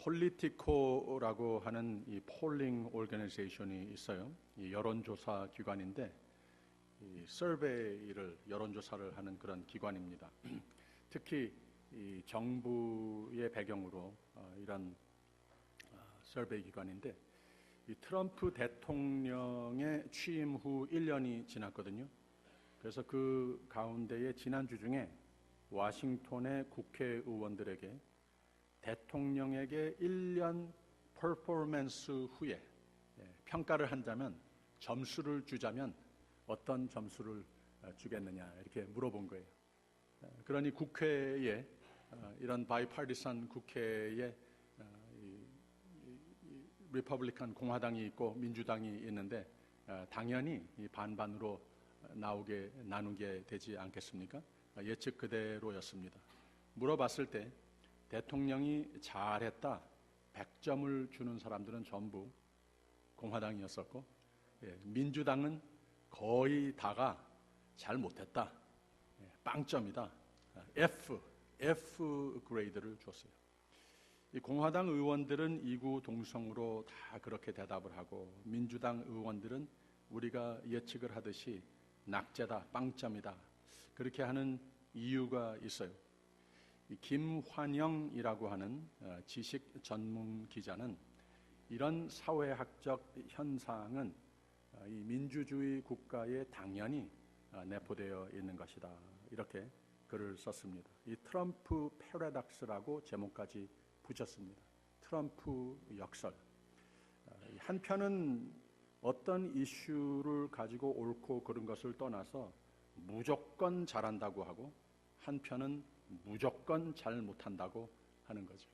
폴리티코라고 하는 이 폴링 오르가니제이션이 있어요. 이 여론조사 기관인데 이 서베이를 여론조사를 하는 그런 기관입니다. 특히 이 정부의 배경으로 이런 서베이 기관인데 이 트럼프 대통령의 취임 후 1년이 지났거든요. 그래서 그 가운데에 지난주 중에 와싱턴의 국회의원들에게 대통령에게 1년 퍼포먼스 후에 평가를 한다면 점수를 주자면 어떤 점수를 주겠느냐 이렇게 물어본 거예요. 그러니 국회에 이런 바이파리산 국회에 리퍼블리칸 공화당이 있고 민주당이 있는데 당연히 반반으로 나누게 되지 않겠습니까? 예측 그대로였습니다. 물어봤을 때 대통령이 잘했다 100점을 주는 사람들은 전부 공화당이었었고 민주당은 거의 다가 잘 못했다 빵점이다 F 그레이드를 줬어요. 이 공화당 의원들은 이구동성으로 다 그렇게 대답을 하고 민주당 의원들은 우리가 예측을 하듯이 낙제다 빵점이다 그렇게 하는 이유가 있어요. 김환영이라고 하는 지식 전문 기자는 이런 사회학적 현상은 이 민주주의 국가에 당연히 내포되어 있는 것이다 이렇게 글을 썼습니다. 이 트럼프 패러독스라고 제목까지 붙였습니다. 트럼프 역설. 한편은 어떤 이슈를 가지고 옳고 그른 것을 떠나서 무조건 잘한다고 하고 한편은 무조건 잘 못한다고 하는 거죠.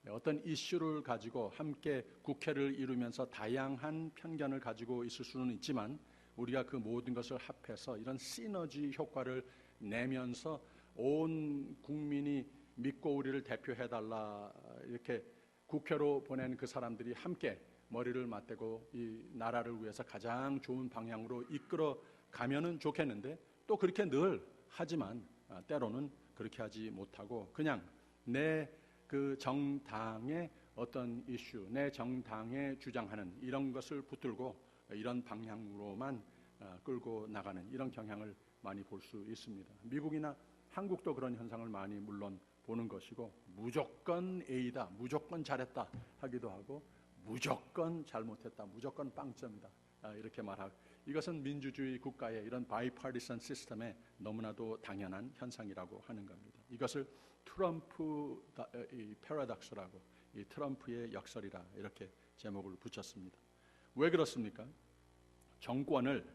어떤 이슈를 가지고 함께 국회를 이루면서 다양한 편견을 가지고 있을 수는 있지만 우리가 그 모든 것을 합해서 이런 시너지 효과를 내면서 온 국민이 믿고 우리를 대표해달라 이렇게 국회로 보낸 그 사람들이 함께 머리를 맞대고 이 나라를 위해서 가장 좋은 방향으로 이끌어 가면은 좋겠는데 또 그렇게 늘 하지만 때로는 그렇게 하지 못하고 그냥 내 그 정당의 어떤 이슈, 내 정당에 주장하는 이런 것을 붙들고 이런 방향으로만 끌고 나가는 이런 경향을 많이 볼 수 있습니다. 미국이나 한국도 그런 현상을 많이 물론 보는 것이고 무조건 A다, 무조건 잘했다 하기도 하고 무조건 잘못했다, 무조건 빵점이다 이렇게 말하고 이것은 민주주의 국가의 이런 바이파리선 시스템에 너무나도 당연한 현상이라고 하는 겁니다. 이것을 트럼프 패러독스라고 이 트럼프의 역설이라 이렇게 제목을 붙였습니다. 왜 그렇습니까? 정권을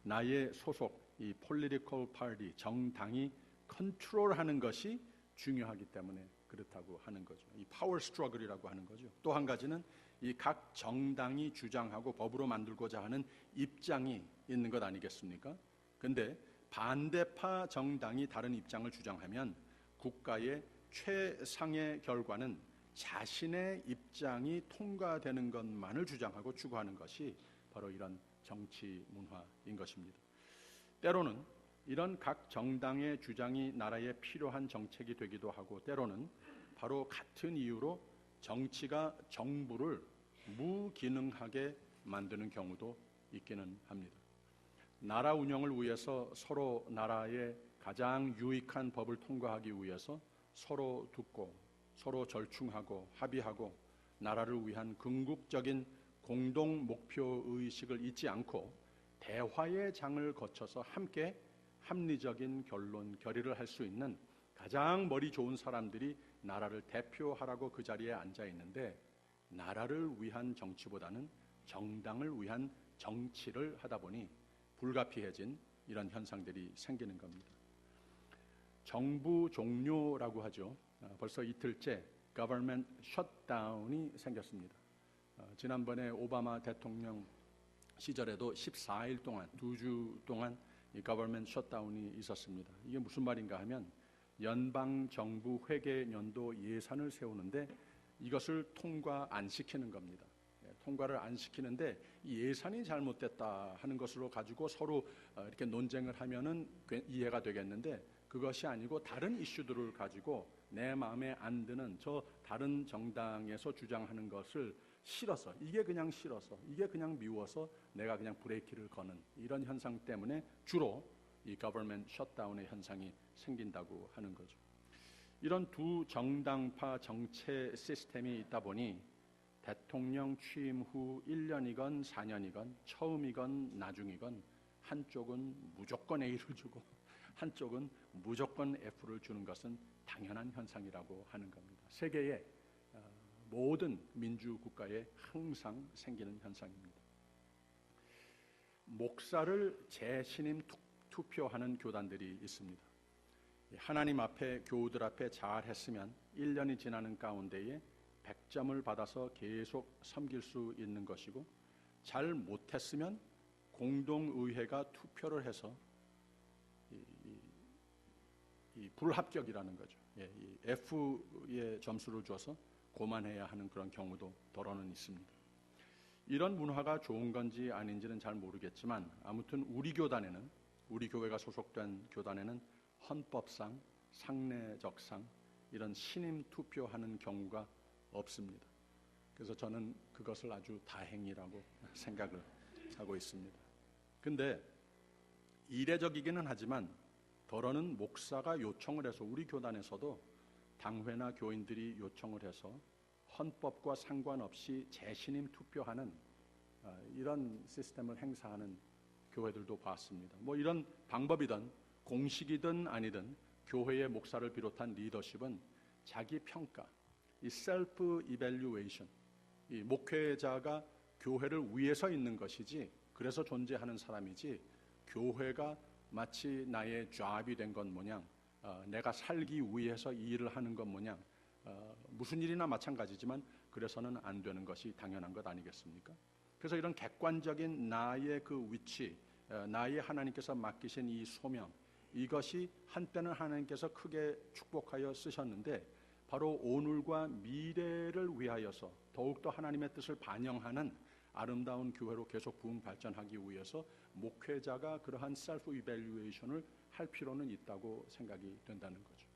나의 소속 이 political party 정당이 컨트롤하는 것이 중요하기 때문에 그렇다고 하는 거죠. 이 파워 스트러글이라고 하는 거죠. 또 한 가지는 이 각 정당이 주장하고 법으로 만들고자 하는 입장이 있는 것 아니겠습니까? 근데 반대파 정당이 다른 입장을 주장하면 국가의 최상의 결과는 자신의 입장이 통과되는 것만을 주장하고 추구하는 것이 바로 이런 정치 문화인 것입니다. 때로는 이런 각 정당의 주장이 나라에 필요한 정책이 되기도 하고 때로는 바로 같은 이유로 정치가 정부를 무기능하게 만드는 경우도 있기는 합니다. 나라 운영을 위해서 서로 나라의 가장 유익한 법을 통과하기 위해서 서로 듣고 서로 절충하고 합의하고 나라를 위한 궁극적인 공동 목표 의식을 잊지 않고 대화의 장을 거쳐서 함께 합리적인 결의를 할 수 있는 가장 머리 좋은 사람들이 나라를 대표하라고 그 자리에 앉아 있는데 나라를 위한 정치보다는 정당을 위한 정치를 하다 보니 불가피해진 이런 현상들이 생기는 겁니다. 정부 종료라고 하죠. 벌써 이틀째 government shutdown이 생겼습니다. 지난번에 오바마 대통령 시절에도 14일 동안 2주 동안 이 government shutdown이 있었습니다. 이게 무슨 말인가 하면 연방정부 회계연도 예산을 세우는데 이것을 통과 안 시키는 겁니다. 통과를 안 시키는데 이 예산이 잘못됐다 하는 것으로 가지고 서로 이렇게 논쟁을 하면은 이해가 되겠는데 그것이 아니고 다른 이슈들을 가지고 내 마음에 안 드는 저 다른 정당에서 주장하는 것을 싫어서, 이게 그냥 싫어서, 이게 그냥 미워서 내가 그냥 브레이크를 거는 이런 현상 때문에 주로 이 government shutdown의 현상이 생긴다고 하는 거죠. 이런 두 정당파 정체 시스템이 있다 보니 대통령 취임 후 1년이건 4년이건 처음이건 나중이건 한쪽은 무조건 A를 주고 한쪽은 무조건 F를 주는 것은 당연한 현상이라고 하는 겁니다. 세계의 모든 민주국가에 항상 생기는 현상입니다. 목사를 재신임 투표하는 교단들이 있습니다. 하나님 앞에, 교우들 앞에 잘했으면 1년이 지나는 가운데에 100점을 받아서 계속 섬길 수 있는 것이고, 잘 못했으면 공동의회가 투표를 해서 이 불합격이라는 거죠. 이 F의 점수를 줘서 고만해야 하는 그런 경우도 더러는 있습니다. 이런 문화가 좋은 건지 아닌지는 잘 모르겠지만 아무튼 우리 교단에는, 우리 교회가 소속된 교단에는 헌법상, 상례적상 이런 신임 투표하는 경우가 없습니다. 그래서 저는 그것을 아주 다행이라고 생각을 하고 있습니다. 근데 이례적이기는 하지만 더러는 목사가 요청을 해서, 우리 교단에서도 당회나 교인들이 요청을 해서 헌법과 상관없이 재신임 투표하는 이런 시스템을 행사하는 교회들도 봤습니다. 뭐 이런 방법이든 공식이든 아니든 교회의 목사를 비롯한 리더십은 자기 평가, 이 셀프 이밸류에이션, 이 목회자가 교회를 위해서 있는 것이지 그래서 존재하는 사람이지, 교회가 마치 나의 잡이 된 것 모양, 내가 살기 위해서 이 일을 하는 것 모양, 무슨 일이나 마찬가지지만 그래서는 안 되는 것이 당연한 것 아니겠습니까? 그래서 이런 객관적인 나의 그 위치, 나의 하나님께서 맡기신 이 소명, 이것이 한때는 하나님께서 크게 축복하여 쓰셨는데 바로 오늘과 미래를 위하여서 더욱더 하나님의 뜻을 반영하는 아름다운 교회로 계속 부흥 발전하기 위해서 목회자가 그러한 셀프 이밸류에이션을 할 필요는 있다고 생각이 된다는 거죠.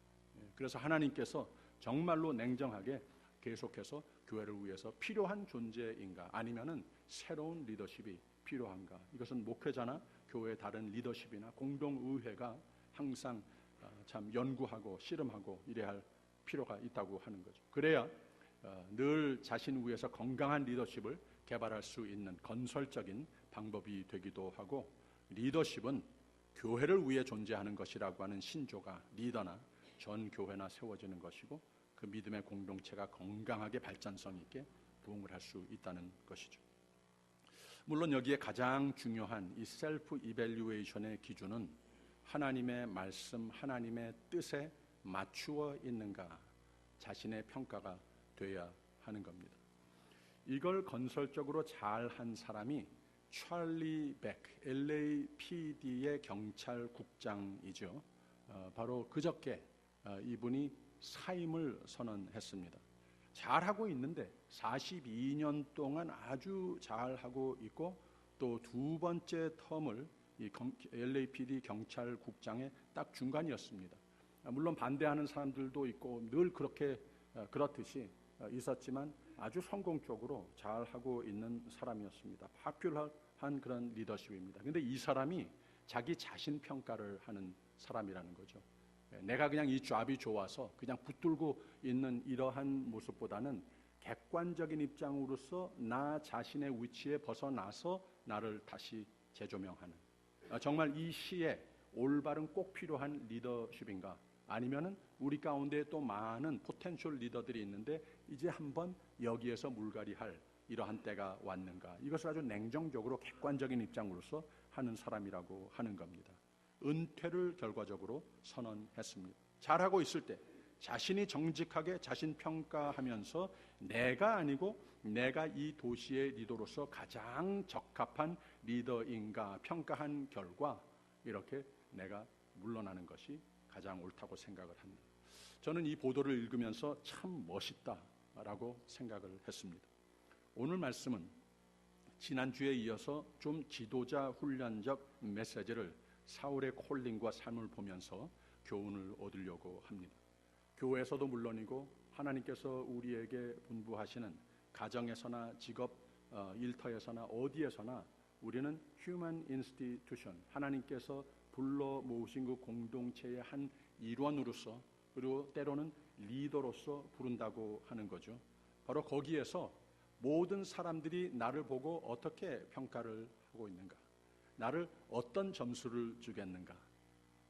그래서 하나님께서 정말로 냉정하게 계속해서 교회를 위해서 필요한 존재인가, 아니면은 새로운 리더십이 필요한가, 이것은 목회자나 교회의 다른 리더십이나 공동의회가 항상 참 연구하고 씨름하고 이래야 할 필요가 있다고 하는 거죠. 그래야 늘 자신 위해서 건강한 리더십을 개발할 수 있는 건설적인 방법이 되기도 하고, 리더십은 교회를 위해 존재하는 것이라고 하는 신조가 리더나 전 교회나 세워지는 것이고, 그 믿음의 공동체가 건강하게 발전성 있게 부흥을 할 수 있다는 것이죠. 물론 여기에 가장 중요한 이 셀프 이밸류에이션의 기준은 하나님의 말씀, 하나님의 뜻에 맞추어 있는가, 자신의 평가가 돼야 하는 겁니다. 이걸 건설적으로 잘한 사람이 찰리 백, LAPD의 경찰국장이죠. 바로 그저께 이분이 사임을 선언했습니다. 잘하고 있는데 42년 동안 아주 잘하고 있고, 또 두 번째 텀을 이 LAPD 경찰국장의 딱 중간이었습니다. 물론 반대하는 사람들도 있고 늘 그렇듯이 있었지만 아주 성공적으로 잘하고 있는 사람이었습니다. 파퓰러한 그런 리더십입니다. 그런데 이 사람이 자기 자신 평가를 하는 사람이라는 거죠. 내가 그냥 이 잡이 좋아서 그냥 붙들고 있는 이러한 모습보다는 객관적인 입장으로서 나 자신의 위치에 벗어나서 나를 다시 재조명하는, 정말 이 시에 올바른 꼭 필요한 리더십인가, 아니면은 우리 가운데 또 많은 포텐셜 리더들이 있는데 이제 한번 여기에서 물갈이할 이러한 때가 왔는가, 이것을 아주 냉정적으로 객관적인 입장으로서 하는 사람이라고 하는 겁니다. 은퇴를 결과적으로 선언했습니다. 잘하고 있을 때 자신이 정직하게 자신 평가하면서 내가 아니고 내가 이 도시의 리더로서 가장 적합한 리더인가 평가한 결과 이렇게 내가 물러나는 것이 가장 옳다고 생각을 합니다. 저는 이 보도를 읽으면서 참 멋있다라고 생각을 했습니다. 오늘 말씀은 지난주에 이어서 좀 지도자 훈련적 메시지를, 사울의 콜링과 삶을 보면서 교훈을 얻으려고 합니다. 교회에서도 물론이고 하나님께서 우리에게 분부하시는 가정에서나 직업 일터에서나 어디에서나 우리는 human institution, 하나님께서 불러 모으신 그 공동체의 한 일원으로서, 그리고 때로는 리더로서 부른다고 하는 거죠. 바로 거기에서 모든 사람들이 나를 보고 어떻게 평가를 하고 있는가, 나를 어떤 점수를 주겠는가,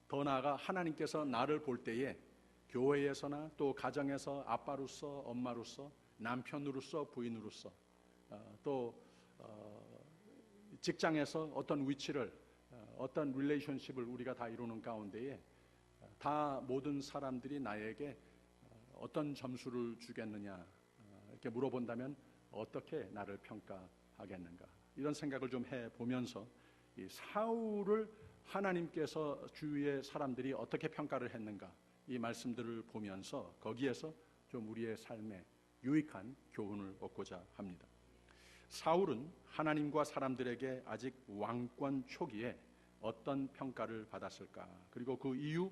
더 나아가 하나님께서 나를 볼 때에 교회에서나 또 가정에서 아빠로서, 엄마로서, 남편으로서, 부인으로서, 또 직장에서 어떤 위치를, 어떤 릴레이션십을 우리가 다 이루는 가운데에 다 모든 사람들이 나에게 어떤 점수를 주겠느냐 이렇게 물어본다면 어떻게 나를 평가하겠는가, 이런 생각을 좀 해보면서 이 사울을 하나님께서 주위의 사람들이 어떻게 평가를 했는가, 이 말씀들을 보면서 거기에서 좀 우리의 삶에 유익한 교훈을 얻고자 합니다. 사울은 하나님과 사람들에게 아직 왕권 초기에 어떤 평가를 받았을까, 그리고 그 이후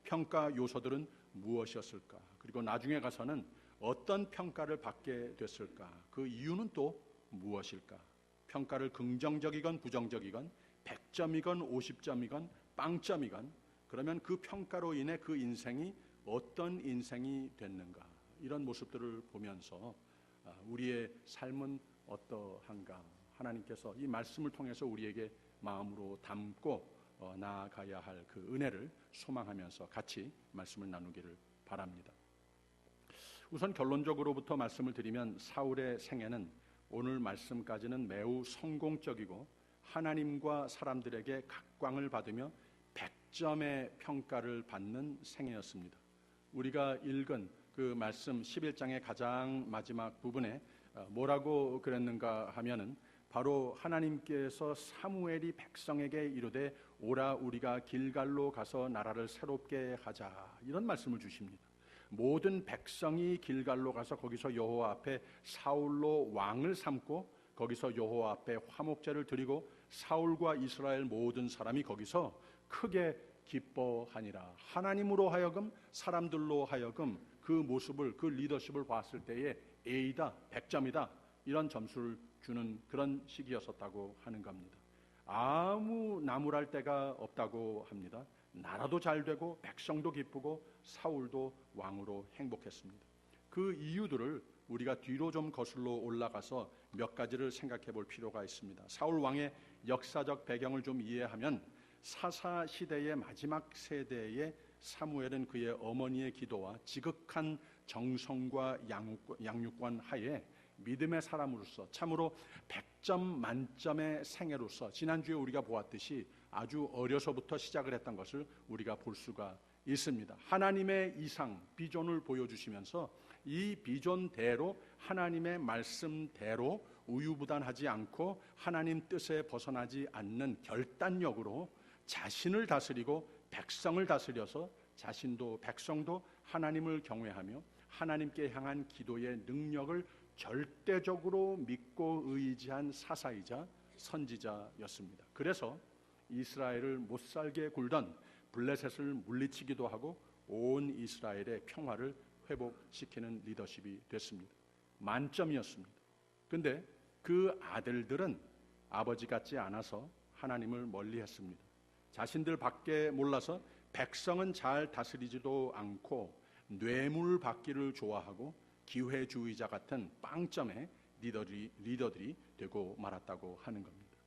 평가 요소들은 무엇이었을까, 그리고 나중에 가서는 어떤 평가를 받게 됐을까, 그 이유는 또 무엇일까, 평가를 긍정적이건 부정적이건 100점이건 50점이건 빵점이건, 그러면 그 평가로 인해 그 인생이 어떤 인생이 됐는가, 이런 모습들을 보면서 우리의 삶은 어떠한가, 하나님께서 이 말씀을 통해서 우리에게 마음으로 담고 나아가야 할 그 은혜를 소망하면서 같이 말씀을 나누기를 바랍니다. 우선 결론적으로부터 말씀을 드리면 사울의 생애는 오늘 말씀까지는 매우 성공적이고 하나님과 사람들에게 각광을 받으며 100점의 평가를 받는 생애였습니다. 우리가 읽은 그 말씀 11장의 가장 마지막 부분에 뭐라고 그랬는가 하면은 바로 하나님께서 사무엘이 백성에게 이르되 오라 우리가 길갈로 가서 나라를 새롭게 하자, 이런 말씀을 주십니다. 모든 백성이 길갈로 가서 거기서 여호와 앞에 사울로 왕을 삼고 거기서 여호와 앞에 화목제를 드리고 사울과 이스라엘 모든 사람이 거기서 크게 기뻐하니라. 하나님으로 하여금 사람들로 하여금 그 모습을, 그 리더십을 봤을 때에 A다, 100점이다, 이런 점수를 주는 그런 시기였었다고 하는 겁니다. 아무 나무랄 데가 없다고 합니다. 나라도 잘 되고 백성도 기쁘고 사울도 왕으로 행복했습니다. 그 이유들을 우리가 뒤로 좀 거슬러 올라가서 몇 가지를 생각해 볼 필요가 있습니다. 사울 왕의 역사적 배경을 좀 이해하면 사사 시대의 마지막 세대의 사무엘은 그의 어머니의 기도와 지극한 정성과 양육관 하에 믿음의 사람으로서 참으로 100점 만점의 생애로서 지난주에 우리가 보았듯이 아주 어려서부터 시작을 했던 것을 우리가 볼 수가 있습니다. 하나님의 이상, 비전을 보여주시면서 이 비전대로 하나님의 말씀대로 우유부단하지 않고 하나님 뜻에 벗어나지 않는 결단력으로 자신을 다스리고 백성을 다스려서 자신도 백성도 하나님을 경외하며 하나님께 향한 기도의 능력을 절대적으로 믿고 의지한 사사이자 선지자였습니다. 그래서 이스라엘을 못살게 굴던 블레셋을 물리치기도 하고 온 이스라엘의 평화를 회복시키는 리더십이 됐습니다. 만점이었습니다. 근데 그 아들들은 아버지 같지 않아서 하나님을 멀리했습니다. 자신들 밖에 몰라서 백성은 잘 다스리지도 않고 뇌물 받기를 좋아하고 기회주의자 같은 빵점의 리더들이 되고 말았다고 하는 겁니다.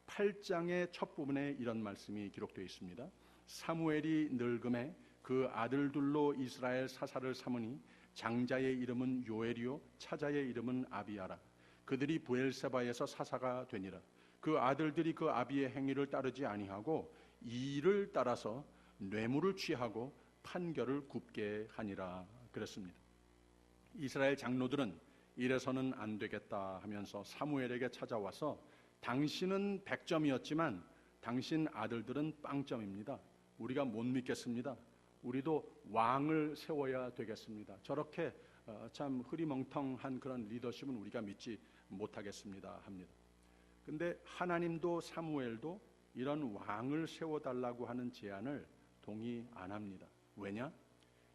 8장의 첫 부분에 이런 말씀이 기록되어 있습니다. 사무엘이 늙음에 그 아들들로 이스라엘 사사를 삼으니 장자의 이름은 요엘이요 차자의 이름은 아비야라. 그들이 브엘세바에서 사사가 되니라. 그 아들들이 그 아비의 행위를 따르지 아니하고 이를 따라서 뇌물을 취하고 판결을 굽게 하니라 그랬습니다. 이스라엘 장로들은 이래서는 안 되겠다 하면서 사무엘에게 찾아와서 당신은 100점이었지만 당신 아들들은 빵점입니다. 우리가 못 믿겠습니다. 우리도 왕을 세워야 되겠습니다. 저렇게 참 흐리멍텅한 그런 리더십은 우리가 믿지 못하겠습니다 합니다. 근데 하나님도 사무엘도 이런 왕을 세워달라고 하는 제안을 동의 안 합니다. 왜냐?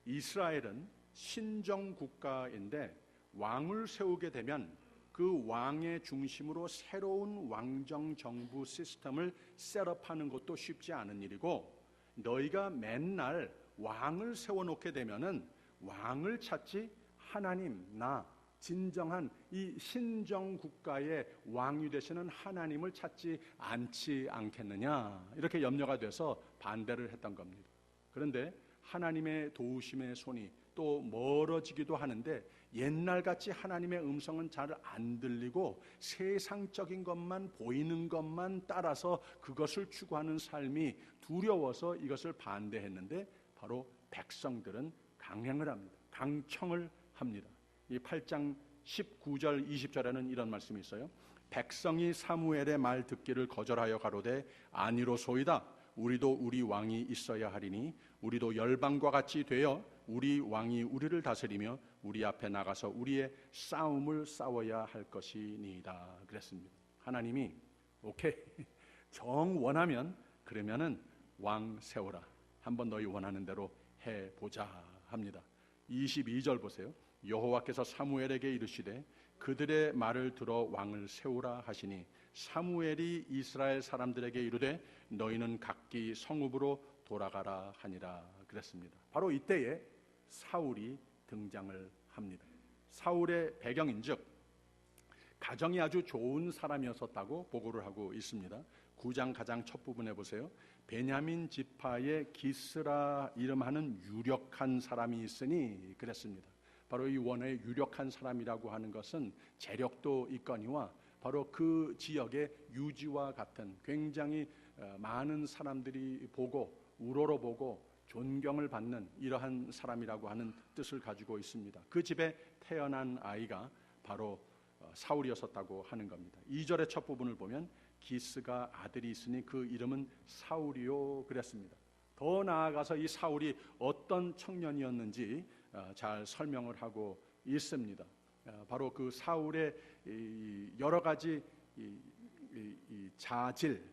이스라엘은 신정 국가인데 왕을 세우게 되면 그 왕의 중심으로 새로운 왕정 정부 시스템을 셋업하는 것도 쉽지 않은 일이고, 너희가 맨날 왕을 세워놓게 되면은 왕을 찾지 하나님, 나 진정한 이 신정 국가의 왕이 되시는 하나님을 찾지 않겠느냐, 이렇게 염려가 돼서 반대를 했던 겁니다. 그런데 하나님의 도우심의 손이 또 멀어지기도 하는데, 옛날같이 하나님의 음성은 잘 안 들리고 세상적인 것만, 보이는 것만 따라서 그것을 추구하는 삶이 두려워서 이것을 반대했는데, 바로 백성들은 강행을 합니다. 강청을 합니다. 이 8장 19절 20절에는 이런 말씀이 있어요. 백성이 사무엘의 말 듣기를 거절하여 가로되 아니로소이다. 우리도 우리 왕이 있어야 하리니 우리도 열방과 같이 되어 우리 왕이 우리를 다스리며 우리 앞에 나가서 우리의 싸움을 싸워야 할 것이니이다. 그랬습니다. 하나님이 오케이, 정 원하면 그러면은 왕 세워라. 한번 너희 원하는 대로 해보자 합니다. 22절 보세요. 여호와께서 사무엘에게 이르시되 그들의 말을 들어 왕을 세우라 하시니 사무엘이 이스라엘 사람들에게 이르되 너희는 각기 성읍으로 돌아가라 하니라. 그랬습니다. 바로 이때에 사울이 등장을 합니다. 사울의 배경인즉 가정이 아주 좋은 사람이었었다고 보고를 하고 있습니다. 9장 가장 첫 부분에 보세요. 베냐민 지파의 기스라 이름하는 유력한 사람이 있으니 그랬습니다. 바로 이 원어의 유력한 사람이라고 하는 것은 재력도 있거니와 바로 그 지역의 유지와 같은 굉장히 많은 사람들이 보고 우러러보고 존경을 받는 이러한 사람이라고 하는 뜻을 가지고 있습니다. 그 집에 태어난 아이가 바로 사울이었었다고 하는 겁니다. 2절의 첫 부분을 보면 기스가 아들이 있으니 그 이름은 사울이요 그랬습니다. 더 나아가서 이 사울이 어떤 청년이었는지 잘 설명을 하고 있습니다. 바로 그 사울의 여러 가지 자질,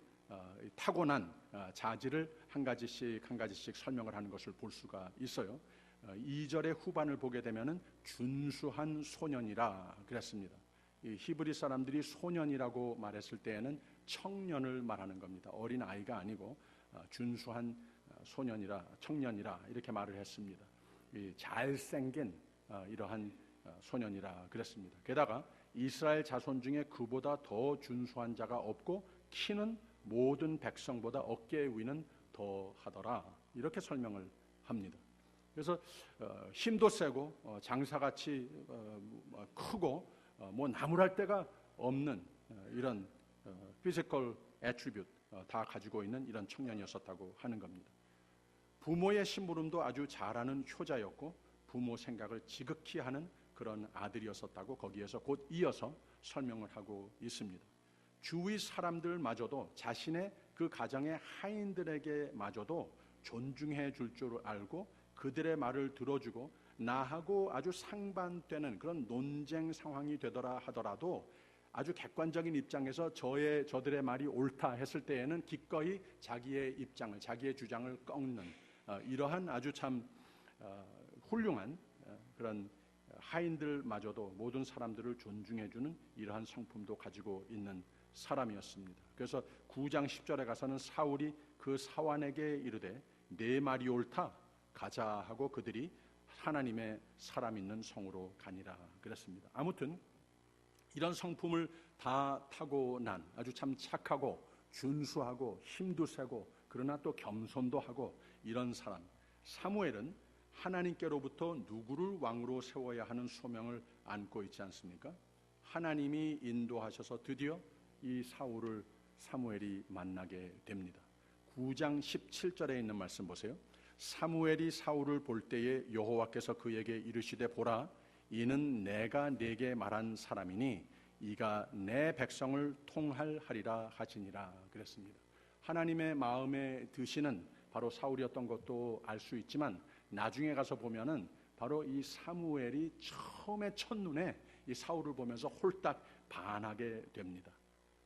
타고난 자질을 한 가지씩 설명을 하는 것을 볼 수가 있어요. 2절의 후반을 보게 되면은 준수한 소년이라 그랬습니다. 이 히브리 사람들이 소년이라고 말했을 때에는 청년을 말하는 겁니다. 어린 아이가 아니고 준수한 소년이라, 청년이라 이렇게 말을 했습니다. 잘생긴 이러한 소년이라 그랬습니다. 게다가 이스라엘 자손 중에 그보다 더 준수한 자가 없고 키는 모든 백성보다 어깨의 위는 더 하더라, 이렇게 설명을 합니다. 그래서 힘도 세고 장사같이 크고 뭐 나무랄 데가 없는 이런 피지컬 애트리뷰트 다 가지고 있는 이런 청년이었었다고 하는 겁니다. 부모의 심부름도 아주 잘하는 효자였고 부모 생각을 지극히 하는 그런 아들이었었다고 거기에서 곧 이어서 설명을 하고 있습니다. 주위 사람들마저도 자신의 그 가정의 하인들에게 마저도 존중해 줄 줄 알고 그들의 말을 들어주고 나하고 아주 상반되는 그런 논쟁 상황이 되더라 하더라도 아주 객관적인 입장에서 저들의 말이 옳다 했을 때에는 기꺼이 자기의 입장을, 자기의 주장을 꺾는 이러한 아주 참 훌륭한 그런 하인들마저도 모든 사람들을 존중해주는 이러한 성품도 가지고 있는 사람이었습니다. 그래서 9장 10절에 가서는 사울이 그 사환에게 이르되 내 말이 옳다, 가자 하고 그들이 하나님의 사람 있는 성으로 가니라 그랬습니다. 아무튼 이런 성품을 다 타고난 아주 참 착하고 준수하고 힘도 세고 그러나 또 겸손도 하고 이런 사람 사무엘은 하나님께로부터 누구를 왕으로 세워야 하는 소명을 안고 있지 않습니까? 하나님이 인도하셔서 드디어 이 사무엘이 만나게 됩니다. 9장 17절에 있는 말씀 보세요. 사무엘이 사울을 볼 때에 여호와께서 그에게 이르시되 보라, 이는 내가 네게 말한 사람이니 이가 내 백성을 통할하리라 하시니라 그랬습니다. 하나님의 마음에 드시는 바로 사울이었던 것도 알 수 있지만 나중에 가서 보면은 바로 이 사무엘이 처음에 첫눈에 이 사울을 보면서 홀딱 반하게 됩니다.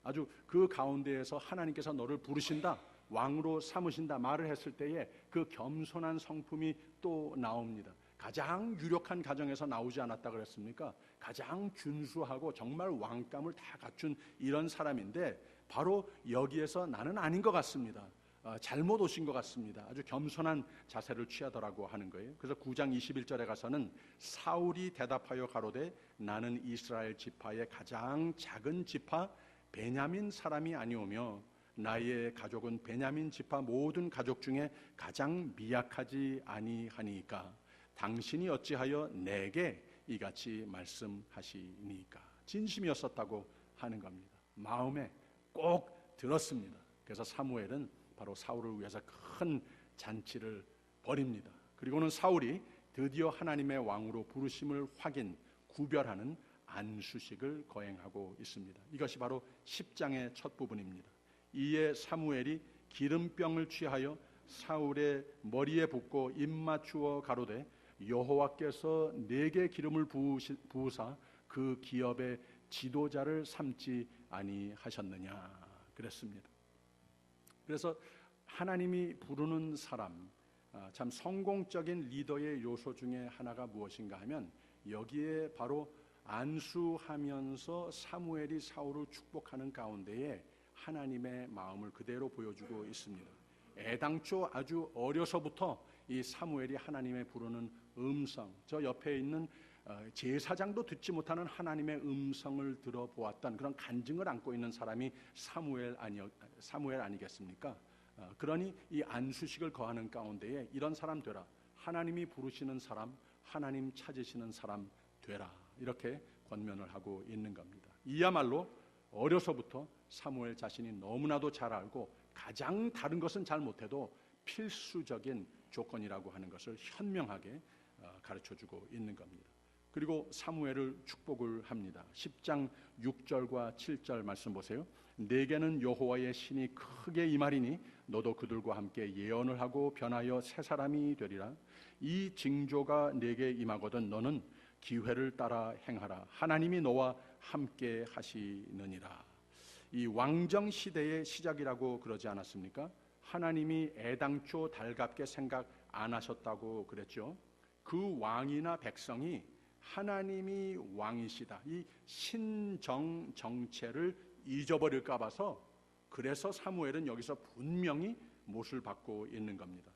아주 그 가운데에서 하나님께서 너를 부르신다, 왕으로 삼으신다 말을 했을 때에 그 겸손한 성품이 또 나옵니다. 가장 유력한 가정에서 나오지 않았다 그랬습니까? 가장 준수하고 정말 왕감을 다 갖춘 이런 사람인데 바로 여기에서 나는 아닌 것 같습니다. 잘못 오신 것 같습니다. 아주 겸손한 자세를 취하더라고 하는 거예요. 그래서 9장 21절에 가서는 사울이 대답하여 가로되 나는 이스라엘 지파의 가장 작은 지파 베냐민 사람이 아니오며 나의 가족은 베냐민 지파 모든 가족 중에 가장 미약하지 아니하니까 당신이 어찌하여 내게 이같이 말씀하시니까. 진심이었었다고 하는 겁니다. 마음에 꼭 들었습니다. 그래서 사무엘은 바로 사울을 위해서 큰 잔치를 벌입니다. 그리고는 사울이 드디어 하나님의 왕으로 부르심을 확인, 구별하는 안수식을 거행하고 있습니다. 이것이 바로 10장의 첫 부분입니다. 이에 사무엘이 기름병을 취하여 사울의 머리에 붓고 입 맞추어 가로되 여호와께서 내게 기름을 부으사 그 기업의 지도자를 삼지 아니하셨느냐 그랬습니다. 그래서 하나님이 부르는 사람, 참 성공적인 리더의 요소 중에 하나가 무엇인가 하면 여기에 바로 안수하면서 사무엘이 사울을 축복하는 가운데에 하나님의 마음을 그대로 보여주고 있습니다. 애당초 아주 어려서부터 이 사무엘이 하나님의 부르는 음성, 저 옆에 있는 제사장도 듣지 못하는 하나님의 음성을 들어보았던 그런 간증을 안고 있는 사람이 사무엘 아니겠습니까? 그러니 이 안수식을 거하는 가운데에 이런 사람 되라, 하나님이 부르시는 사람, 하나님 찾으시는 사람 되라, 이렇게 권면을 하고 있는 겁니다. 이야말로 어려서부터 사무엘 자신이 너무나도 잘 알고 가장 다른 것은 잘 못해도 필수적인 조건이라고 하는 것을 현명하게 가르쳐주고 있는 겁니다. 그리고 사무엘을 축복을 합니다. 10장 6절과 7절 말씀 보세요. 내게는 여호와의 신이 크게 임하리니 너도 그들과 함께 예언을 하고 변하여 새 사람이 되리라. 이 징조가 내게 임하거든 너는 기회를 따라 행하라. 하나님이 너와 함께 하시느니라. 이 왕정 시대의 시작이라고 그러지 않았습니까? 하나님이 애당초 달갑게 생각 안 하셨다고 그랬죠. 그 왕이나 백성이 하나님이 왕이시다, 이 신정 정체를 잊어버릴까 봐서, 그래서 사무엘은 여기서 분명히 못을 받고 있는 겁니다.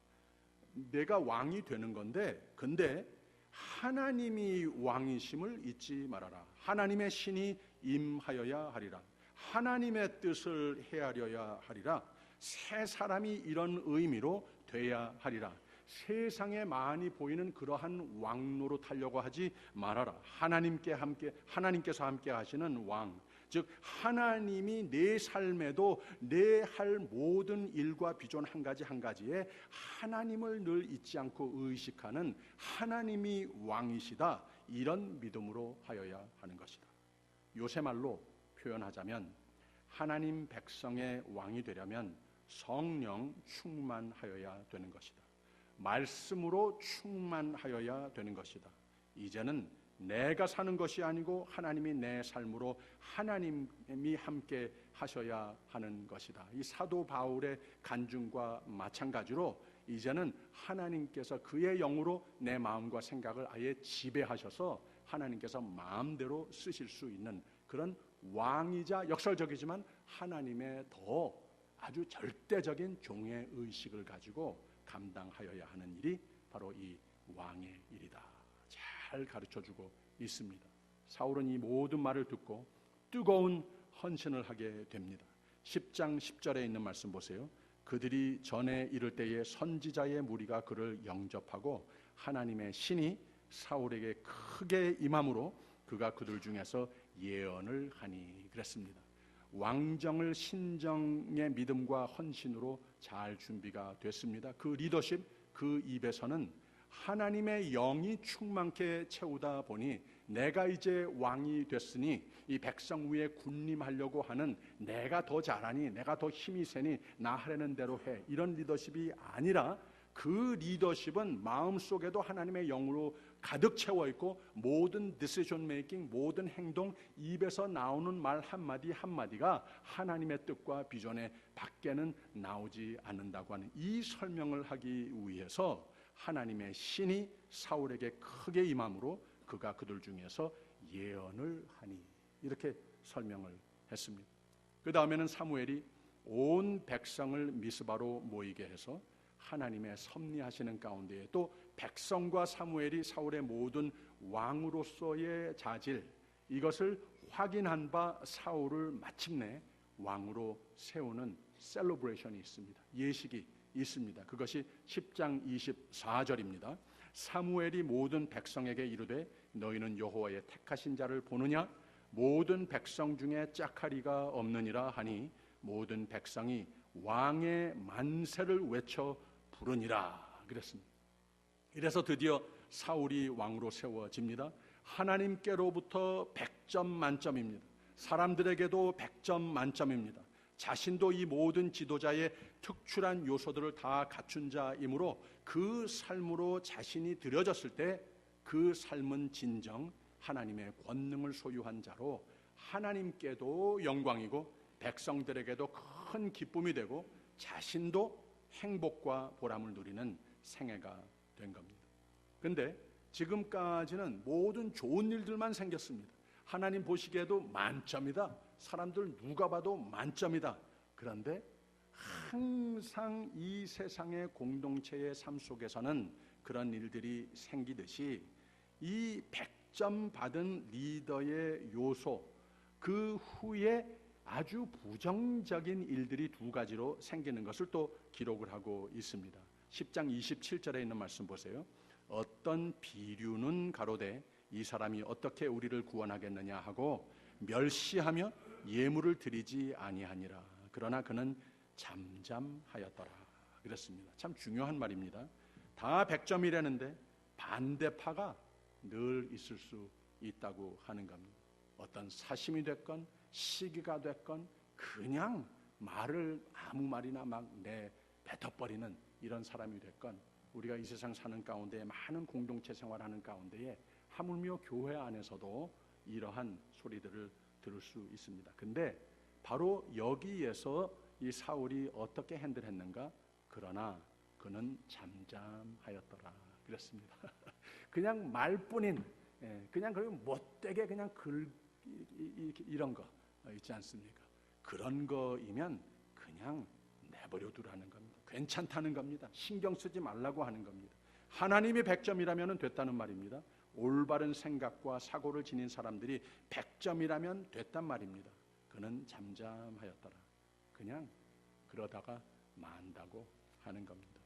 내가 왕이 되는 건데, 근데 하나님이 왕이심을 잊지 말아라. 하나님의 신이 임하여야 하리라. 하나님의 뜻을 헤아려야 하리라. 새 사람이 이런 의미로 돼야 하리라. 세상에 많이 보이는 그러한 왕노로 타려고 하지 말아라. 하나님께서 함께 하시는 왕, 즉 하나님이 내 삶에도 내 할 모든 일과 비전 한 가지 한 가지에 하나님을 늘 잊지 않고 의식하는 하나님이 왕이시다, 이런 믿음으로 하여야 하는 것이다. 요새 말로 표현하자면 하나님 백성의 왕이 되려면 성령 충만하여야 되는 것이다. 말씀으로 충만하여야 되는 것이다. 이제는 내가 사는 것이 아니고 하나님이 내 삶으로 하나님이 함께 하셔야 하는 것이다. 이 사도 바울의 간증과 마찬가지로 이제는 하나님께서 그의 영으로 내 마음과 생각을 아예 지배하셔서 하나님께서 마음대로 쓰실 수 있는 그런 왕이자 역설적이지만 하나님의 더 아주 절대적인 종의 의식을 가지고 감당하여야 하는 일이 바로 이 왕의 일이다, 잘 가르쳐주고 있습니다. 사울은 이 모든 말을 듣고 뜨거운 헌신을 하게 됩니다. 10장 10절에 있는 말씀 보세요. 그들이 전에 이를 때에 선지자의 무리가 그를 영접하고 하나님의 신이 사울에게 크게 임함으로 그가 그들 중에서 예언을 하니 그랬습니다. 왕정을 신정의 믿음과 헌신으로 잘 준비가 됐습니다. 그 리더십, 그 입에서는 하나님의 영이 충만케 채우다 보니 내가 이제 왕이 됐으니 이 백성 위에 군림하려고 하는 내가 더 잘하니, 내가 더 힘이 세니 나 하려는 대로 해, 이런 리더십이 아니라 그 리더십은 마음속에도 하나님의 영으로 가득 채워 있고 모든 디시전 메이킹, 모든 행동, 입에서 나오는 말 한마디 한마디가 하나님의 뜻과 비전의 밖에는 나오지 않는다고 하는 이 설명을 하기 위해서 하나님의 신이 사울에게 크게 임함으로 그가 그들 중에서 예언을 하니, 이렇게 설명을 했습니다. 그 다음에는 사무엘이 온 백성을 미스바로 모이게 해서 하나님의 섭리하시는 가운데에 또 백성과 사무엘이 사울의 모든 왕으로서의 자질, 이것을 확인한 바 사울을 마침내 왕으로 세우는 셀러브레이션이 있습니다. 예식이 있습니다. 그것이 10장 24절입니다. 사무엘이 모든 백성에게 이르되 너희는 여호와의 택하신 자를 보느냐? 모든 백성 중에 짝하리가 없느니라 하니 모든 백성이 왕의 만세를 외쳐 부르니라 그랬습니다. 이래서 드디어 사울이 왕으로 세워집니다. 하나님께로부터 100점 만점입니다. 사람들에게도 100점 만점입니다. 자신도 이 모든 지도자의 특출한 요소들을 다 갖춘 자이므로 그 삶으로 자신이 들여졌을 때 그 삶은 진정 하나님의 권능을 소유한 자로 하나님께도 영광이고 백성들에게도 큰 기쁨이 되고 자신도 행복과 보람을 누리는 생애가 된 겁니다. 그런데 지금까지는 모든 좋은 일들만 생겼습니다. 하나님 보시기에도 만점이다. 사람들 누가 봐도 만점이다. 그런데 항상 이 세상의 공동체의 삶 속에서는 그런 일들이 생기듯이 이 100점 받은 리더의 요소, 그 후에 아주 부정적인 일들이 두 가지로 생기는 것을 또 기록을 하고 있습니다. 10장 27절에 있는 말씀 보세요. 어떤 비류는 가로되 이 사람이 어떻게 우리를 구원하겠느냐 하고 멸시하며 예물을 드리지 아니하니라. 그러나 그는 잠잠하였더라 그랬습니다. 참 중요한 말입니다. 다 100점이라는데 반대파가 늘 있을 수 있다고 하는 겁니다. 어떤 사심이 됐건 시기가 됐건 그냥 말을 아무 말이나 막 뱉어버리는 이런 사람이 됐건 우리가 이 세상 사는 가운데 많은 공동체 생활하는 가운데에 하물며 교회 안에서도 이러한 소리들을 들을 수 있습니다. 근데 바로 여기에서 이 사울이 어떻게 핸들했는가? 그러나 그는 잠잠하였더라 그랬습니다. 그냥 말뿐인, 그냥 그리고 못되게 그냥 이런 거 있지 않습니까? 그런 거이면 그냥 내버려 두라는 겁니다. 괜찮다는 겁니다. 신경 쓰지 말라고 하는 겁니다. 하나님이 100점이라면 됐다는 말입니다. 올바른 생각과 사고를 지닌 사람들이 100점이라면 됐단 말입니다. 그는 잠잠하였더라. 그냥 그러다가 만다고 하는 겁니다.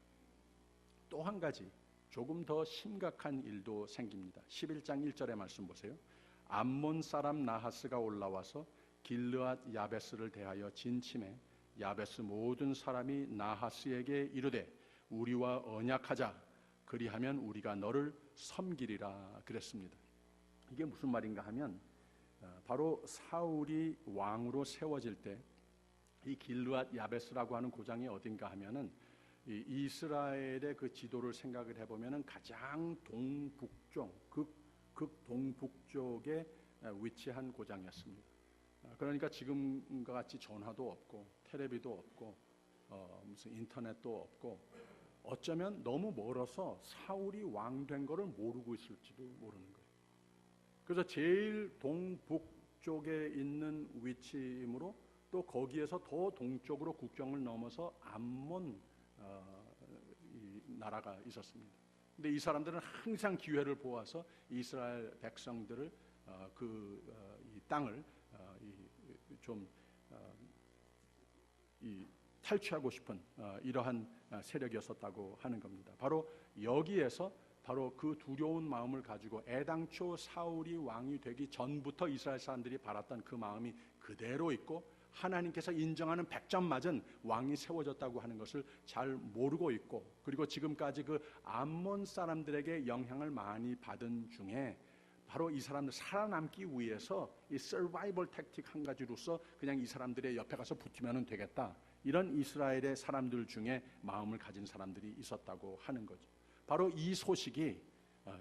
또 한 가지 조금 더 심각한 일도 생깁니다. 11장 1절의 말씀 보세요. 암몬 사람 나하스가 올라와서 길르앗 야베스를 대하여 진침해 야베스 모든 사람이 나하스에게 이르되 우리와 언약하자 그리하면 우리가 너를 섬기리라 그랬습니다. 이게 무슨 말인가 하면 바로 사울이 왕으로 세워질 때 이 길르앗 야베스라고 하는 고장이 어딘가 하면은 이 이스라엘의 그 지도를 생각을 해보면은 가장 동북쪽, 극동북쪽에 위치한 고장이었습니다. 그러니까 지금과 같이 전화도 없고 텔레비도 없고 무슨 인터넷도 없고 어쩌면 너무 멀어서 사울이 왕 된 거를 모르고 있을지도 모르는 거예요. 그래서 제일 동북쪽에 있는 위치이므로 또 거기에서 더 동쪽으로 국경을 넘어서 암몬 이 나라가 있었습니다. 근데 이 사람들은 항상 기회를 보아서 이스라엘 백성들을 이 땅을 탈취하고 싶은 이러한 세력이었었다고 하는 겁니다. 바로 여기에서 바로 그 두려운 마음을 가지고 애당초 사울이 왕이 되기 전부터 이스라엘 사람들이 바랐던 그 마음이 그대로 있고 하나님께서 인정하는 100점 맞은 왕이 세워졌다고 하는 것을 잘 모르고 있고 그리고 지금까지 그 암몬 사람들에게 영향을 많이 받은 중에 바로 이 사람들 살아남기 위해서 이 서바이벌 택틱 한 가지로서 그냥 이 사람들의 옆에 가서 붙으면 되겠다 이런 이스라엘의 사람들 중에 마음을 가진 사람들이 있었다고 하는 거죠. 바로 이 소식이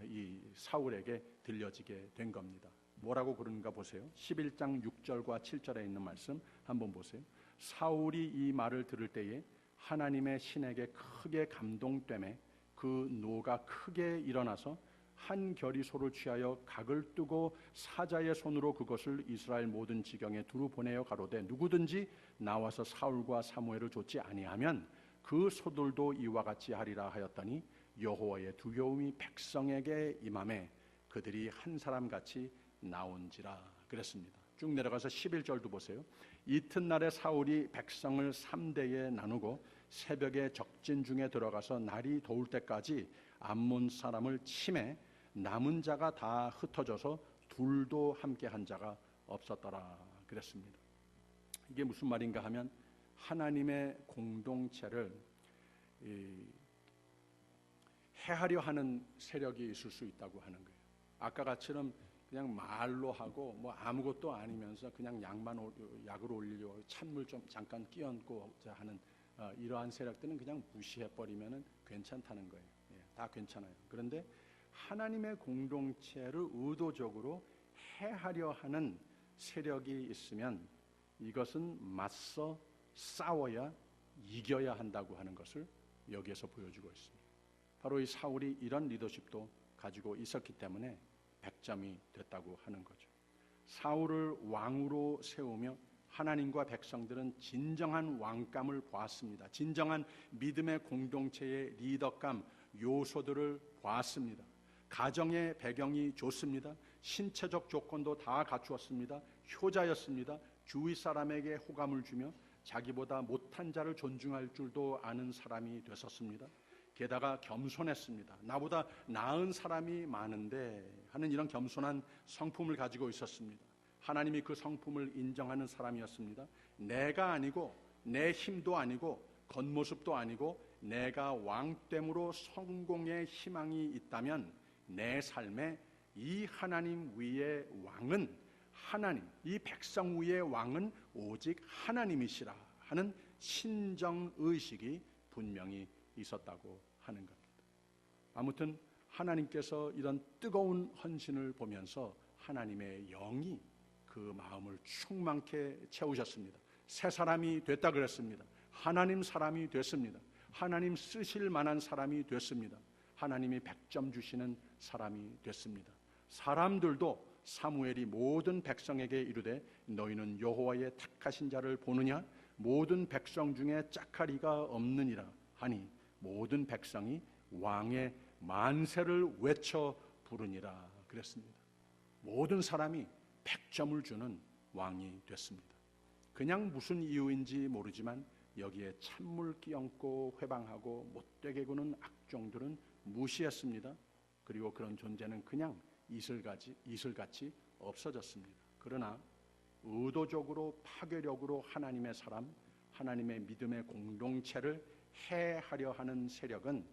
이 사울에게 들려지게 된 겁니다. 뭐라고 그러는가 보세요. 11장 6절과 7절에 있는 말씀 한번 보세요. 사울이 이 말을 들을 때에 하나님의 신에게 크게 감동되매 그 노가 크게 일어나서 한 결이 소를 취하여 각을 뜨고 사자의 손으로 그것을 이스라엘 모든 지경에 두루 보내어 가로되 누구든지 나와서 사울과 사무엘을 좇지 아니하면 그 소들도 이와 같이 하리라 하였더니 여호와의 두려움이 백성에게 임하매 그들이 한 사람같이 나온지라 그랬습니다. 쭉 내려가서 11절도 보세요. 이튿날에 사울이 백성을 3대에 나누고 새벽에 적진 중에 들어가서 날이 더울 때까지 암몬 사람을 치매 남은 자가 다 흩어져서 둘도 함께 한 자가 없었더라 그랬습니다. 이게 무슨 말인가 하면 하나님의 공동체를 해하려 하는 세력이 있을 수 있다고 하는 거예요. 아까 같이는 그냥 말로 하고 뭐 아무것도 아니면서 그냥 약을 올리려고 찬물 좀 잠깐 끼얹고자 하는 이러한 세력들은 그냥 무시해 버리면은 괜찮다는 거예요. 예, 다 괜찮아요. 그런데 하나님의 공동체를 의도적으로 해하려 하는 세력이 있으면 이것은 맞서 싸워야 이겨야 한다고 하는 것을 여기에서 보여주고 있습니다. 바로 이 사울이 이런 리더십도 가지고 있었기 때문에 100점이 됐다고 하는 거죠. 사울을 왕으로 세우며 하나님과 백성들은 진정한 왕감을 보았습니다. 진정한 믿음의 공동체의 리더감 요소들을 보았습니다. 가정의 배경이 좋습니다. 신체적 조건도 다 갖추었습니다. 효자였습니다. 주위 사람에게 호감을 주며 자기보다 못한 자를 존중할 줄도 아는 사람이 됐었습니다. 게다가 겸손했습니다. 나보다 나은 사람이 많은데 하는 이런 겸손한 성품을 가지고 있었습니다. 하나님이 그 성품을 인정하는 사람이었습니다. 내가 아니고 내 힘도 아니고 겉모습도 아니고 내가 왕됨으로 성공의 희망이 있다면 내 삶에 이 하나님 위의 왕은 하나님, 이 백성 위의 왕은 오직 하나님이시라 하는 신정의식이 분명히 있었다고 하는 겁니다. 아무튼 하나님께서 이런 뜨거운 헌신을 보면서 하나님의 영이 그 마음을 충만케 채우셨습니다. 새 사람이 됐다 그랬습니다. 하나님 사람이 됐습니다. 하나님 쓰실 만한 사람이 됐습니다. 하나님이 100점 주시는 사람이 됐습니다. 사람들도 사무엘이 모든 백성에게 이르되 너희는 여호와의 택하신 자를 보느냐 모든 백성 중에 짝하리가 없느니라 하니 모든 백성이 왕의 만세를 외쳐 부르니라 그랬습니다. 모든 사람이 100점을 주는 왕이 됐습니다. 그냥 무슨 이유인지 모르지만 여기에 찬물 끼얹고 회방하고 못되게 구는 악종들은 무시했습니다. 그리고 그런 존재는 그냥 이슬같이 없어졌습니다. 그러나 의도적으로 파괴력으로 하나님의 사람, 하나님의 믿음의 공동체를 해하려 하는 세력은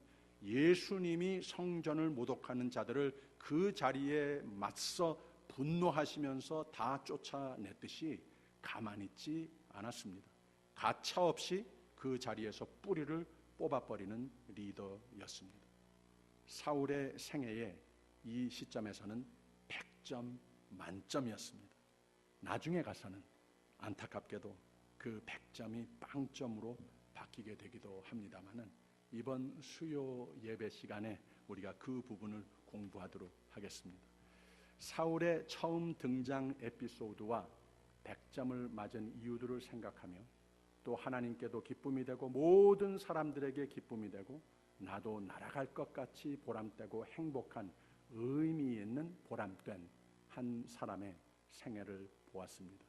예수님이 성전을 모독하는 자들을 그 자리에 맞서 분노하시면서 다 쫓아냈듯이 가만히 있지 않았습니다. 가차없이 그 자리에서 뿌리를 뽑아버리는 리더였습니다. 사울의 생애에 이 시점에서는 100점 만점이었습니다. 나중에 가서는 안타깝게도 그 100점이 빵점으로 바뀌게 되기도 합니다만은 이번 수요 예배 시간에 우리가 그 부분을 공부하도록 하겠습니다. 사울의 처음 등장 에피소드와 100점을 맞은 이유들을 생각하며 또 하나님께도 기쁨이 되고 모든 사람들에게 기쁨이 되고 나도 날아갈 것 같이 보람되고 행복한 의미 있는 보람된 한 사람의 생애를 보았습니다.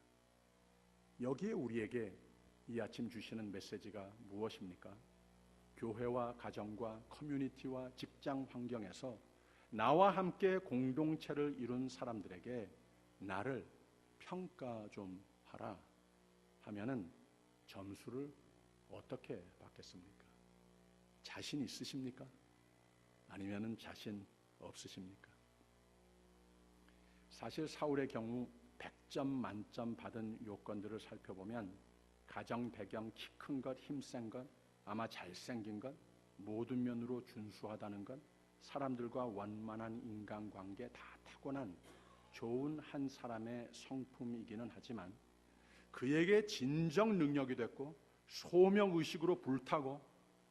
여기에 우리에게 이 아침 주시는 메시지가 무엇입니까? 교회와 가정과 커뮤니티와 직장 환경에서 나와 함께 공동체를 이룬 사람들에게 나를 평가 좀 하라 하면은 점수를 어떻게 받겠습니까? 자신 있으십니까? 아니면은 자신 없으십니까? 사실 사울의 경우 100점 만점 받은 요건들을 살펴보면 가정 배경, 키 큰 것, 힘센 것, 아마 잘생긴 것, 모든 면으로 준수하다는 것, 사람들과 원만한 인간관계 다 타고난 좋은 한 사람의 성품이기는 하지만 그에게 진정 능력이 됐고 소명의식으로 불타고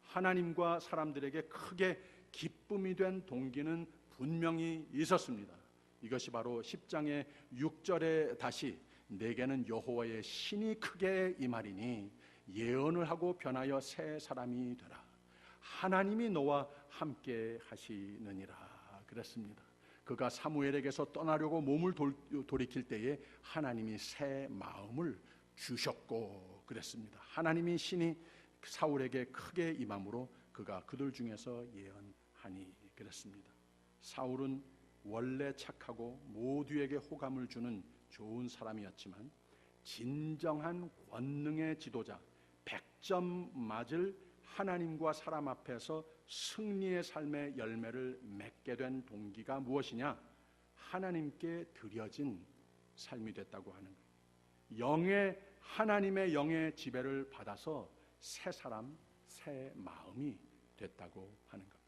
하나님과 사람들에게 크게 기쁨이 된 동기는 분명히 있었습니다. 이것이 바로 10장의 6절에 다시 내게는 여호와의 신이 크게 임하리니 예언을 하고 변하여 새 사람이 되라. 하나님이 너와 함께 하시느니라 그랬습니다. 그가 사무엘에게서 떠나려고 몸을 돌이킬 때에 하나님이 새 마음을 주셨고 그랬습니다. 하나님이 신이 사울에게 크게 임함으로 그가 그들 중에서 예언하니 그랬습니다. 사울은 원래 착하고 모두에게 호감을 주는 좋은 사람이었지만 진정한 권능의 지도자, 100점 맞을 하나님과 사람 앞에서 승리의 삶의 열매를 맺게 된 동기가 무엇이냐? 하나님께 드려진 삶이 됐다고 하는 거예요. 하나님의 영의 지배를 받아서 새 사람, 새 마음이 됐다고 하는 겁니다.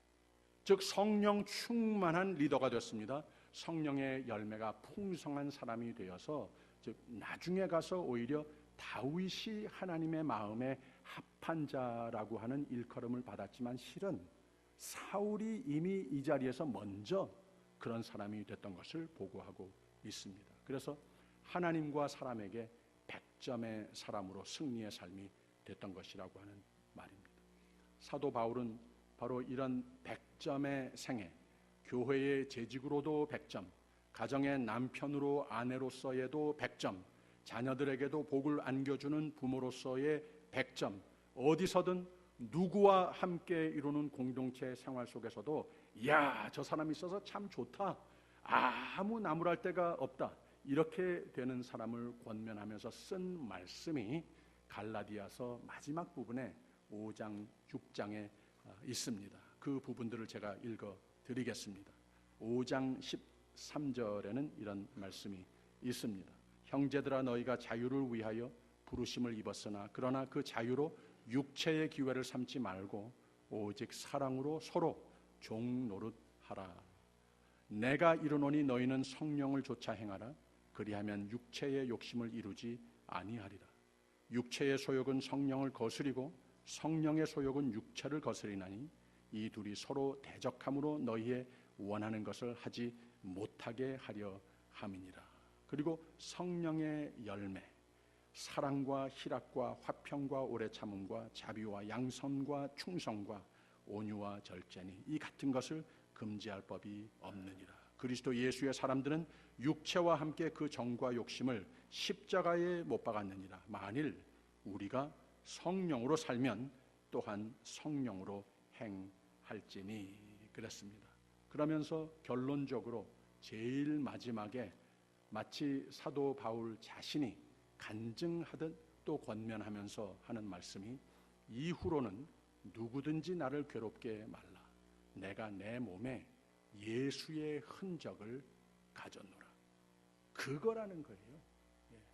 즉 성령 충만한 리더가 됐습니다. 성령의 열매가 풍성한 사람이 되어서 즉 나중에 가서 오히려 다윗이 하나님의 마음에 합한 자라고 하는 일컬음을 받았지만 실은 사울이 이미 이 자리에서 먼저 그런 사람이 됐던 것을 보고하고 있습니다. 그래서 하나님과 사람에게 100점의 사람으로 승리의 삶이 됐던 것이라고 하는 말입니다. 사도 바울은 바로 이런 100점의 생애, 교회의 재직으로도 100점, 가정의 남편으로 아내로서에도 100점, 자녀들에게도 복을 안겨주는 부모로서의 100점, 어디서든 누구와 함께 이루는 공동체 생활 속에서도 이야 저 사람이 있어서 참 좋다, 아무 나무랄 데가 없다, 이렇게 되는 사람을 권면하면서 쓴 말씀이 갈라디아서 마지막 부분에 5장, 6장에 있습니다. 그 부분들을 제가 읽어드리겠습니다. 5장 13절에는 이런 말씀이 있습니다. 형제들아 너희가 자유를 위하여 부르심을 입었으나 그러나 그 자유로 육체의 기회를 삼지 말고 오직 사랑으로 서로 종 노릇하라. 내가 이르노니 너희는 성령을 좇아 행하라. 그리하면 육체의 욕심을 이루지 아니하리라. 육체의 소욕은 성령을 거스리고 성령의 소욕은 육체를 거스리나니 이 둘이 서로 대적함으로 너희의 원하는 것을 하지 못하게 하려 함이니라. 그리고 성령의 열매, 사랑과 희락과 화평과 오래 참음과 자비와 양선과 충성과 온유와 절제니 이 같은 것을 금지할 법이 없느니라. 그리스도 예수의 사람들은 육체와 함께 그 정과 욕심을 십자가에 못 박았느니라. 만일 우리가 성령으로 살면 또한 성령으로 행할지니 그랬습니다. 그러면서 결론적으로 제일 마지막에 마치 사도 바울 자신이 간증하듯 또 권면하면서 하는 말씀이 이후로는 누구든지 나를 괴롭게 말라. 내가 내 몸에 예수의 흔적을 가졌노라. 그거라는 거예요.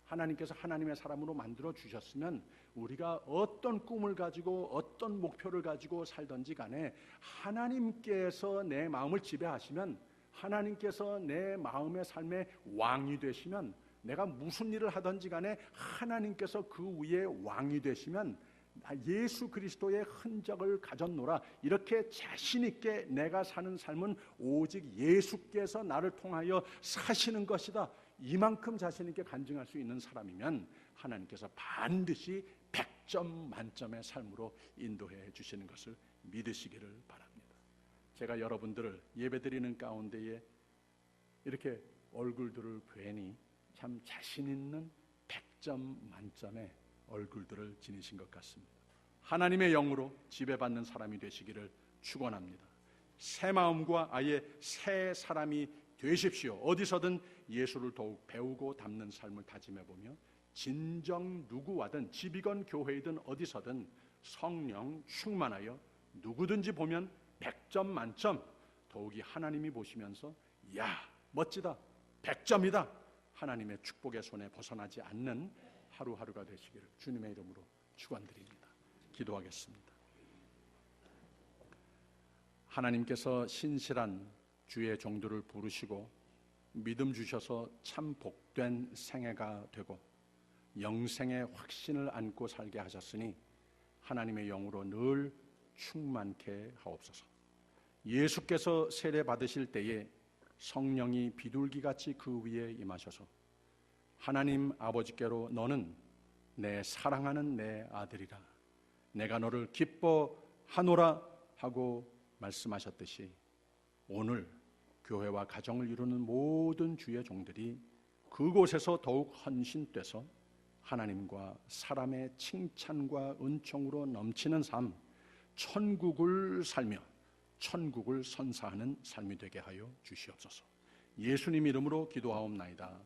하나님께서 하나님의 사람으로 만들어 주셨으면 우리가 어떤 꿈을 가지고 어떤 목표를 가지고 살든지 간에 하나님께서 내 마음을 지배하시면, 하나님께서 내 마음의 삶의 왕이 되시면, 내가 무슨 일을 하든지 간에 하나님께서 그 위에 왕이 되시면 예수 그리스도의 흔적을 가졌노라. 이렇게 자신 있게 내가 사는 삶은 오직 예수께서 나를 통하여 사시는 것이다. 이만큼 자신 있게 간증할 수 있는 사람이면 하나님께서 반드시 100점 만점의 삶으로 인도해 주시는 것을 믿으시기를 바랍니다. 제가 여러분들을 예배드리는 가운데에 이렇게 얼굴들을 뵈니 참 자신 있는 100점 만점의 얼굴들을 지니신 것 같습니다. 하나님의 영으로 지배받는 사람이 되시기를 축원합니다. 새 마음과 아예 새 사람이 되십시오. 어디서든 예수를 더욱 배우고 닮는 삶을 다짐해보며 진정 누구와든 집이건 교회이든 어디서든 성령 충만하여 누구든지 보면 100점 만점, 더욱이 하나님이 보시면서 야 멋지다, 100점이다, 하나님의 축복의 손에 벗어나지 않는 하루하루가 되시기를 주님의 이름으로 축원드립니다. 기도하겠습니다. 하나님께서 신실한 주의 종들을 부르시고 믿음 주셔서 참 복된 생애가 되고 영생의 확신을 안고 살게 하셨으니 하나님의 영으로 늘 충만케 하옵소서. 예수께서 세례 받으실 때에 성령이 비둘기같이 그 위에 임하셔서 하나님 아버지께로 너는 내 사랑하는 내 아들이라 내가 너를 기뻐하노라 하고 말씀하셨듯이 오늘 교회와 가정을 이루는 모든 주의 종들이 그곳에서 더욱 헌신돼서 하나님과 사람의 칭찬과 은총으로 넘치는 삶, 천국을 살며 천국을 선사하는 삶이 되게 하여 주시옵소서. 예수님 이름으로 기도하옵나이다.